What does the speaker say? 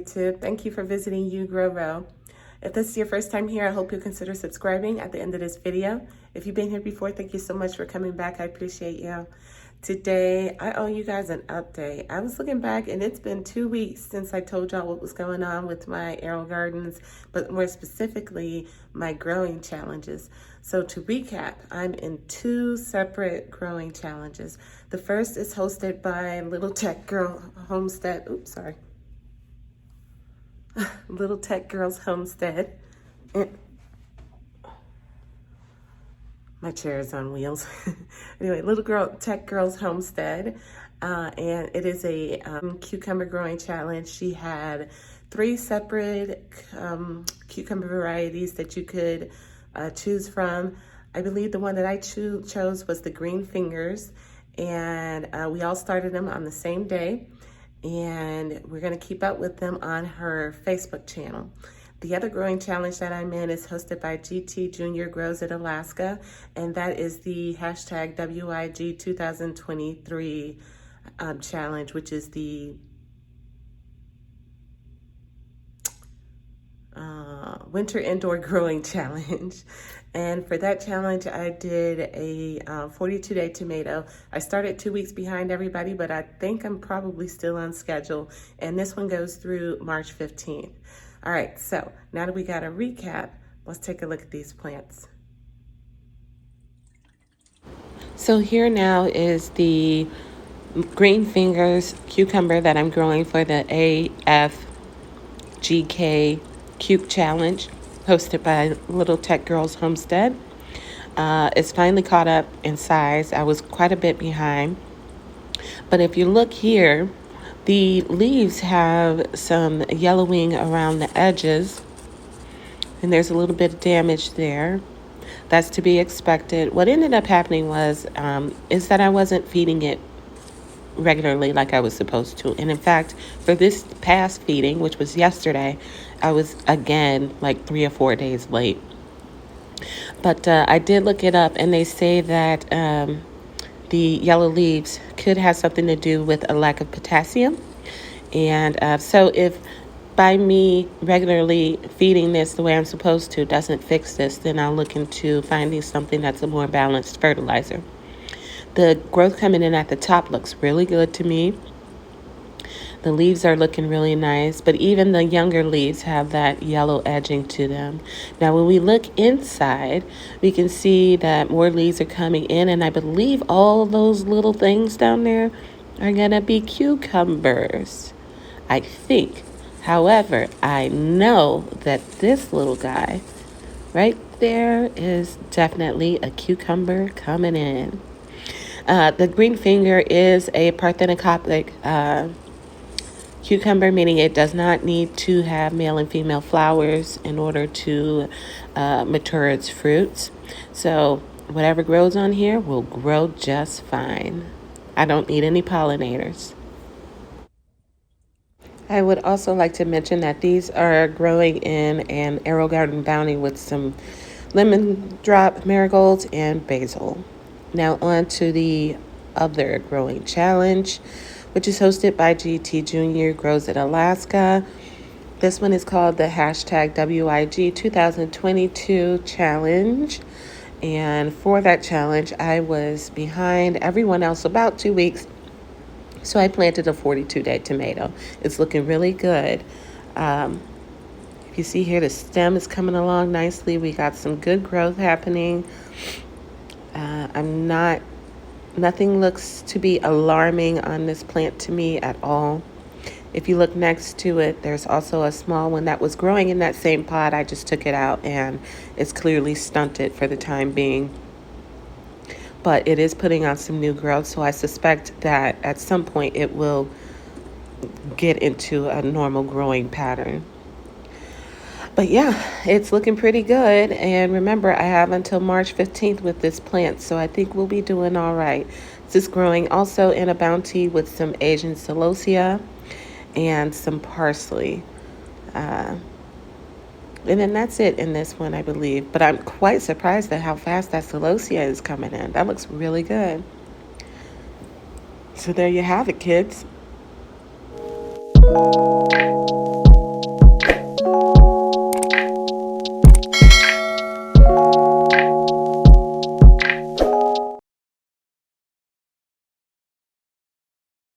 YouTube. Thank you for visiting You Grow Row. If this is your first time here, I hope you'll consider subscribing at the end of this video. If you've been here before, thank you so much for coming back. I appreciate you. Today, I owe you guys an update. I was looking back and it's been 2 weeks since I told y'all what was going on with my arrow gardens, but more specifically, my growing challenges. So to recap, I'm in 2 separate growing challenges. The first is hosted by Little Tech Girl Homestead. Oops, sorry. Little Tech Girls Homestead. My chair is on wheels. Anyway, Tech Girls Homestead, and it is a cucumber growing challenge. She had 3 separate cucumber varieties that you could choose from. I believe the one that I chose was the green fingers, and we all started them on the same day, and we're gonna keep up with them on her Facebook channel. The other growing challenge that I'm in is hosted by GT Junior Grows in Alaska, and that is the hashtag WIG 2023 challenge, which is the Winter Indoor Growing Challenge. And for that challenge, I did a 42-day tomato. I started 2 weeks behind everybody, but I think I'm probably still on schedule. And this one goes through March 15th. All right, so now that we got a recap, let's take a look at these plants. So here now is the green fingers cucumber that I'm growing for the AFGK Cuke Challenge, hosted by Little Tech Girls Homestead. It's finally caught up in size. I was quite a bit behind. But if you look here, the leaves have some yellowing around the edges, and there's a little bit of damage there. That's to be expected. What ended up happening was is that I wasn't feeding it regularly like I was supposed to. And in fact, for this past feeding, which was yesterday, I was again like 3 or 4 days late. But I did look it up, and they say that the yellow leaves could have something to do with a lack of potassium. And so if by me regularly feeding this the way I'm supposed to doesn't fix this, then I'll look into finding something that's a more balanced fertilizer. The growth coming in at the top looks really good to me. The leaves are looking really nice, but even the younger leaves have that yellow edging to them. Now, when we look inside, we can see that more leaves are coming in, and I believe all those little things down there are gonna be cucumbers, I think. However, I know that this little guy right there is definitely a cucumber coming in. The green finger is a parthenocopic cucumber, meaning it does not need to have male and female flowers in order to mature its fruits. So whatever grows on here will grow just fine. I don't need any pollinators. I would also like to mention that these are growing in an Arrow Garden Bounty with some lemon drop marigolds and basil. Now on to the other growing challenge, which is hosted by GT Junior Grows in Alaska. This one is called the hashtag WIG 2022 challenge. And for that challenge, I was behind everyone else about 2 weeks. So I planted a 42-day tomato. It's looking really good. If you see here, the stem is coming along nicely. We got some good growth happening. Nothing looks to be alarming on this plant to me at all. If you look next to it, there's also a small one that was growing in that same pot. I just took it out, and it's clearly stunted for the time being. But it is putting on some new growth, so I suspect that at some point it will get into a normal growing pattern. But yeah, it's looking pretty good. And remember, I have until March 15th with this plant, so I think we'll be doing all right. This is growing also in a bounty with some Asian celosia and some parsley. And then that's it in this one, I believe. But I'm quite surprised at how fast that celosia is coming in. That looks really good. So there you have it, kids.